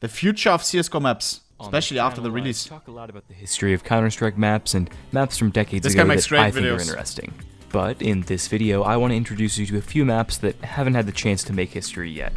The future of CSGO maps, especially after the release. I talk a lot about the history of Counter-Strike maps and maps from decades This ago guy makes that great I think are videos. interesting. But in this video, I want to introduce you to a few maps that haven't had the chance to make history yet.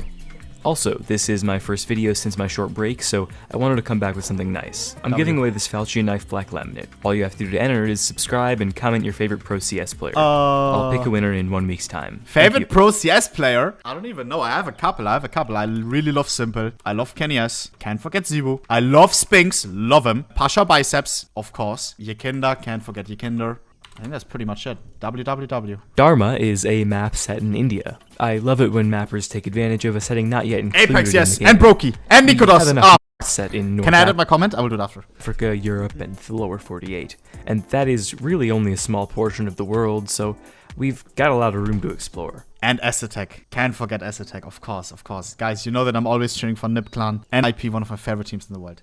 Also, this is my first video since my short break, so I wanted to come back with something nice. I'm giving away this Falchion Knife Black Laminate. All you have to do to enter is subscribe and comment your favorite Pro CS player. I'll pick a winner in 1 week's time. Favorite Pro CS player? I don't even know. I have a couple. I really love Simple. I love Kenny S. Can't forget Zebu. I love Spinks. Love him. Pasha Biceps, of course. Yekinder. Can't forget Yekinder. I think that's pretty much it. www. Dharma is a map set in India. I love it when mappers take advantage of a setting not yet included Apex, yes. in the game. And Brokey. And Nikodos. Ah, set in North Can I edit my comment? I will do it after. Africa, Europe, and the lower 48. And that is really only a small portion of the world, so we've got a lot of room to explore. And S-Attack. Can't forget S-Attack, of course, of course. Guys, you know that I'm always cheering for Nip Clan and IP, one of my favorite teams in the world.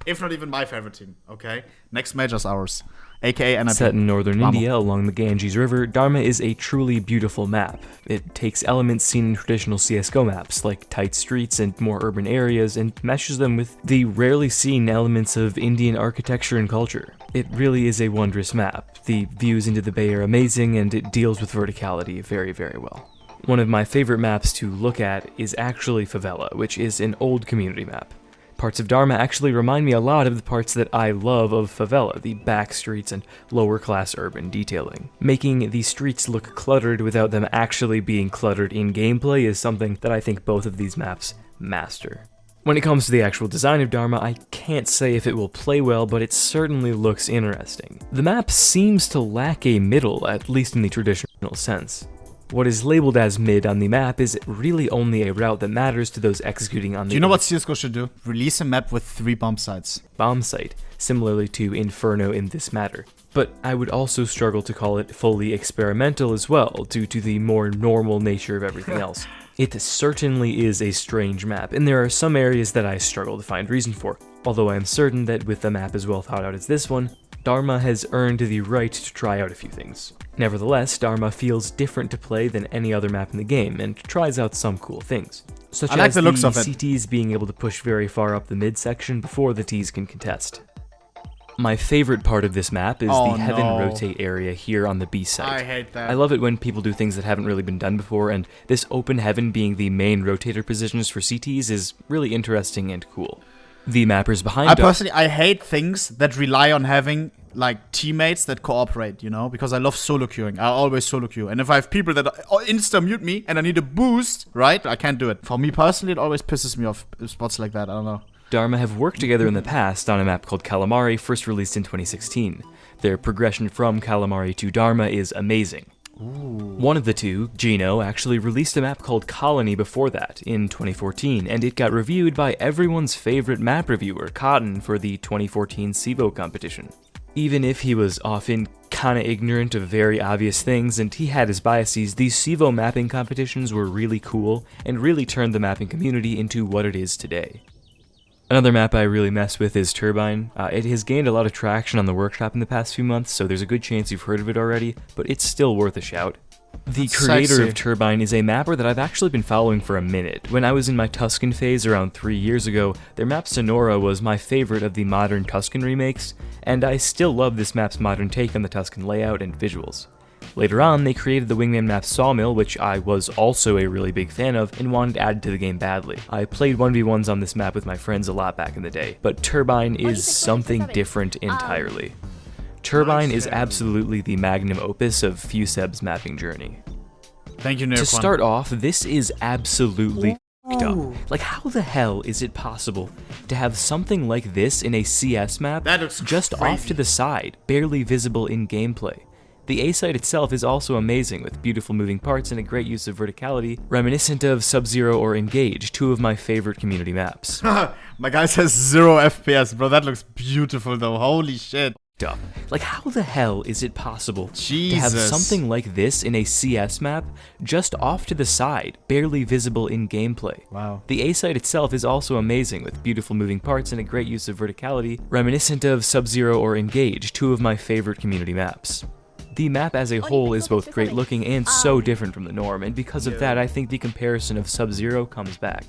If not even my favorite team, okay? Next major's ours. AKA NIP. Set in northern India along the Ganges River, Dharma is a truly beautiful map. It takes elements seen in traditional CSGO maps, like tight streets and more urban areas, and meshes them with the rarely seen elements of Indian architecture and culture. It really is a wondrous map. The views into the bay are amazing, and it deals with verticality very, very well. One of my favorite maps to look at is actually Favela, which is an old community map. Parts of Dharma actually remind me a lot of the parts that I love of Favela, the back streets and lower class urban detailing. Making these streets look cluttered without them actually being cluttered in gameplay is something that I think both of these maps master. When it comes to the actual design of Dharma, I can't say if it will play well, but it certainly looks interesting. The map seems to lack a middle, at least in the traditional sense. What is labeled as mid on the map is really only a route that matters to those executing on the— Do you know what CSGO should do? Release a map with 3 bomb sites. Bomb site, similarly to Inferno in this matter. But I would also struggle to call it fully experimental as well, due to the more normal nature of everything else. It certainly is a strange map, and there are some areas that I struggle to find reason for, although I am certain that with a map as well thought out as this one, Dharma has earned the right to try out a few things. Nevertheless, Dharma feels different to play than any other map in the game, and tries out some cool things, such as the looks of it. CTs being able to push very far up the mid-section before the Ts can contest. My favorite part of this map is the Heaven Rotate area here on the B site. I hate that. I love it when people do things that haven't really been done before, and this open Heaven being the main rotator positions for CTs is really interesting and cool. The mappers behind I hate things that rely on having like teammates that cooperate, you know, because I love solo queuing. I always solo queue, and if I have people that insta mute me and I need a boost, right, I can't do it. For me personally, it always pisses me off, spots like that. I don't know. Dharma have worked together in the past on a map called Calamari, first released in 2016. Their progression from Calamari to Dharma is amazing. One of the two, Gino, actually released a map called Colony before that, in 2014, and it got reviewed by everyone's favorite map reviewer, Cotton, for the 2014 CSGO competition. Even if he was often kinda ignorant of very obvious things and he had his biases, these CSGO mapping competitions were really cool and really turned the mapping community into what it is today. Another map I really mess with is Turbine. It has gained a lot of traction on the workshop in the past few months, so there's a good chance you've heard of it already, but it's still worth a shout. The creator of Turbine is a mapper that I've actually been following for a minute. When I was in my Tuscan phase around 3 years ago, their map Sonora was my favorite of the modern Tuscan remakes, and I still love this map's modern take on the Tuscan layout and visuals. Later on, they created the Wingman map Sawmill, which I was also a really big fan of and wanted added to the game badly. I played 1v1s on this map with my friends a lot back in the day, but Turbine is something different entirely. Turbine is absolutely the magnum opus of Fuseb's mapping journey. Thank you, Nirquan. To start off, this is absolutely f***ed up. Like, how the hell is it possible to have something like this in a CS map That looks just crazy. off to the side, barely visible in gameplay? The A site itself is also amazing, with beautiful moving parts and a great use of verticality, reminiscent of Sub-Zero or Engage, two of my favorite community maps. My guy says 0 FPS, bro. That looks beautiful, though. Holy shit. Up. Like, how the hell is it possible Jesus. to have something like this in a CS map just off to the side, barely visible in gameplay? Wow. The A site itself is also amazing, with beautiful moving parts and a great use of verticality, reminiscent of Sub-Zero or Engage, two of my favorite community maps. The map as a whole is both great looking and so different from the norm, and because of that I think the comparison of Sub-Zero comes back.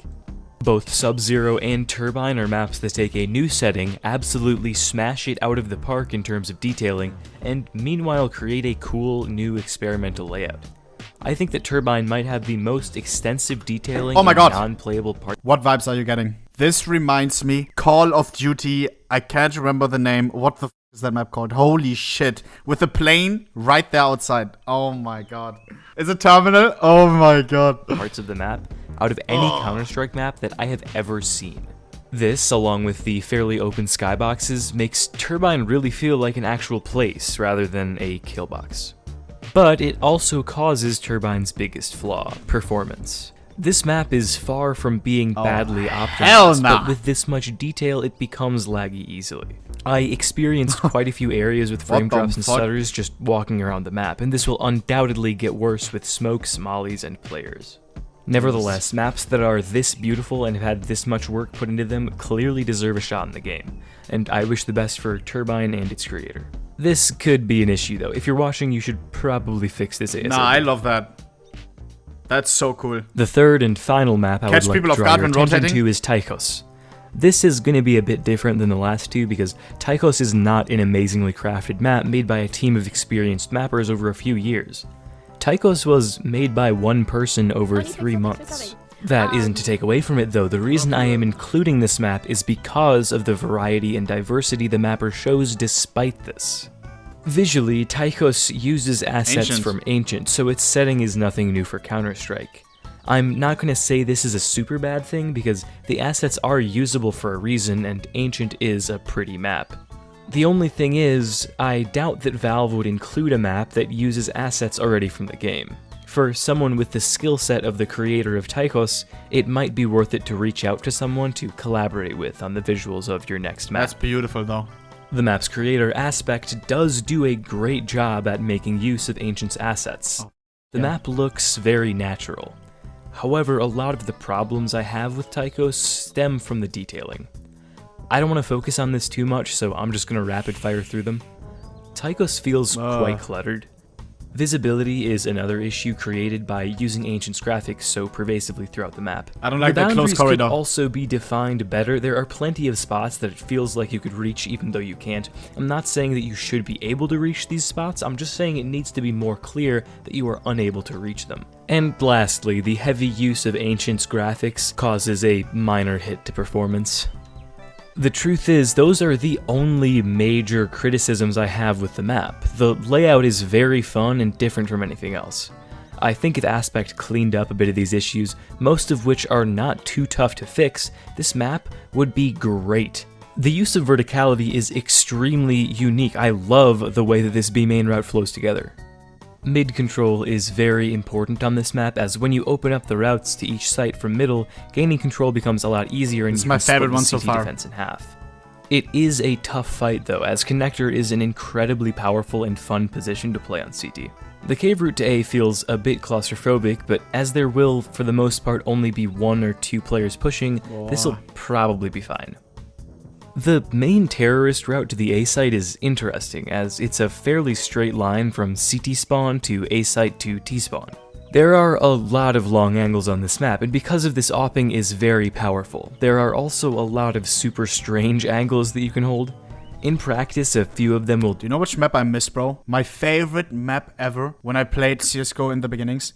Both Sub-Zero and Turbine are maps that take a new setting, absolutely smash it out of the park in terms of detailing, and meanwhile create a cool new experimental layout. I think that Turbine might have the most extensive detailing Oh my God. non-playable part. What vibes are you getting? This reminds me, Call of Duty, I can't remember the name. What the f is that map called? Holy shit. With the plane right there outside. Oh my God. Is it Terminal? Oh my God. Parts of the map out of any Counter-Strike map that I have ever seen. This, along with the fairly open skyboxes, makes Turbine really feel like an actual place rather than a kill box. But it also causes Turbine's biggest flaw, performance. This map is far from being badly optimized, but with this much detail it becomes laggy easily. I experienced quite a few areas with frame drops and stutters just walking around the map, and this will undoubtedly get worse with smokes, mollies, and players. Nevertheless, maps that are this beautiful and have had this much work put into them clearly deserve a shot in the game, and I wish the best for Turbine and its creator. This could be an issue though. If you're watching, you should probably fix this ASAP. Nah, I love that. That's so cool. The third and final map I would like to draw your attention to is Tychos. This is going to be a bit different than the last two because Tychos is not an amazingly crafted map made by a team of experienced mappers over a few years. Tychos was made by one person over 3 months. That isn't to take away from it though, the reason I am including this map is because of the variety and diversity the mapper shows despite this. Visually, Tychos uses assets from Ancient, so its setting is nothing new for Counter-Strike. I'm not going to say this is a super bad thing because the assets are usable for a reason and Ancient is a pretty map. The only thing is, I doubt that Valve would include a map that uses assets already from the game. For someone with the skill set of the creator of Tychos, it might be worth it to reach out to someone to collaborate with on the visuals of your next map. That's beautiful though. The map's creator, Aspect, does do a great job at making use of Ancient's assets. The map looks very natural. However, a lot of the problems I have with Tychos stem from the detailing. I don't want to focus on this too much, so I'm just going to rapid fire through them. Tychos feels quite cluttered. Visibility is another issue created by using Ancient's graphics so pervasively throughout the map. I don't like the close corridor. Could also be defined better. There are plenty of spots that it feels like you could reach even though you can't. I'm not saying that you should be able to reach these spots, I'm just saying it needs to be more clear that you are unable to reach them. And lastly, the heavy use of Ancient's graphics causes a minor hit to performance. The truth is, those are the only major criticisms I have with the map. The layout is very fun and different from anything else. I think if Aspect cleaned up a bit of these issues, most of which are not too tough to fix, this map would be great. The use of verticality is extremely unique. I love the way that this B main route flows together. Mid control is very important on this map, as when you open up the routes to each site from middle, gaining control becomes a lot easier and you can split the CT defense in half. It is a tough fight though, as Connector is an incredibly powerful and fun position to play on CT. The cave route to A feels a bit claustrophobic, but as there will, for the most part, only be 1 or 2 players pushing, this'll probably be fine. The main terrorist route to the A site is interesting, as it's a fairly straight line from CT spawn to A site to T spawn. There are a lot of long angles on this map, and because of this, opping is very powerful. There are also a lot of super strange angles that you can hold. In practice, a few of them will... Do you know which map I miss, bro? My favorite map ever when I played CSGO in the beginnings?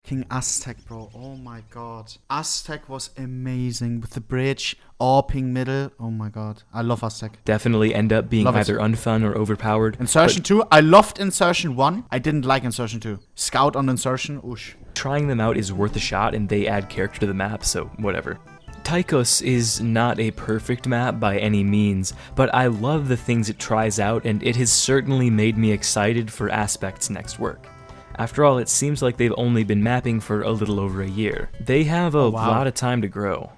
Fucking Aztec, bro. Oh my god. Aztec was amazing with the bridge, AWPing middle. Oh my god. I love Aztec. Definitely end up being either unfun or overpowered. Insertion 2. I loved Insertion 1. I didn't like Insertion 2. Scout on Insertion. Oosh. Trying them out is worth a shot and they add character to the map, so whatever. Tychos is not a perfect map by any means, but I love the things it tries out and it has certainly made me excited for Aspect's next work. After all, it seems like they've only been mapping for a little over a year. They have a lot of time to grow.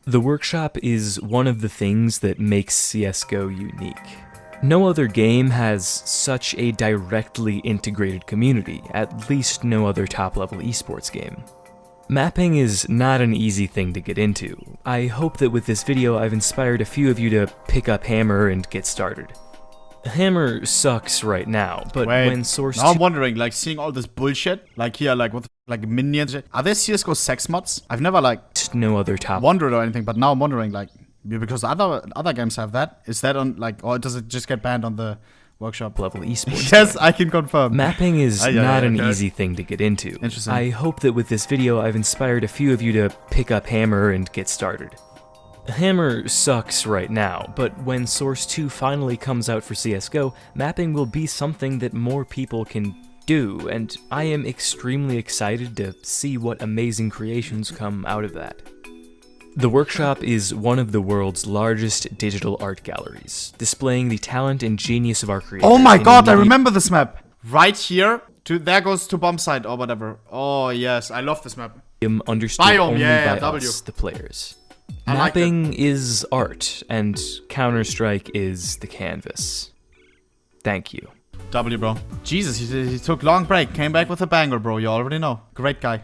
The workshop is one of the things that makes CSGO unique. No other game has such a directly integrated community, at least no other top-level esports game. Mapping is not an easy thing to get into. I hope that with this video I've inspired a few of you to pick up Hammer and get started. Hammer sucks right now, but Wait, when Source now I'm 2 wondering, like, seeing all this bullshit, like here, like, what, like, minions. Are there CSGO sex mods? I've never, like, no other top wondered or anything, but now I'm wondering, like, because other games have that. Is that on, like, or does it just get banned on the workshop level esports. Yes, I can confirm. Mapping is yeah, not an okay. easy thing to get into. Interesting. I hope that with this video I've inspired a few of you to pick up Hammer and get started. Hammer sucks right now, but when Source 2 finally comes out for CSGO, mapping will be something that more people can do, and I am extremely excited to see what amazing creations come out of that. The workshop is one of the world's largest digital art galleries, displaying the talent and genius of our creators. Oh my god, I remember this map. Right here, there goes to bomb site or whatever. Oh yes, I love this map. Understood Biome, only yeah, by W. us, the players. I like Mapping is art, and Counter-Strike is the canvas. Thank you. W, bro. Jesus, he took long break, came back with a banger, bro. You already know. Great guy.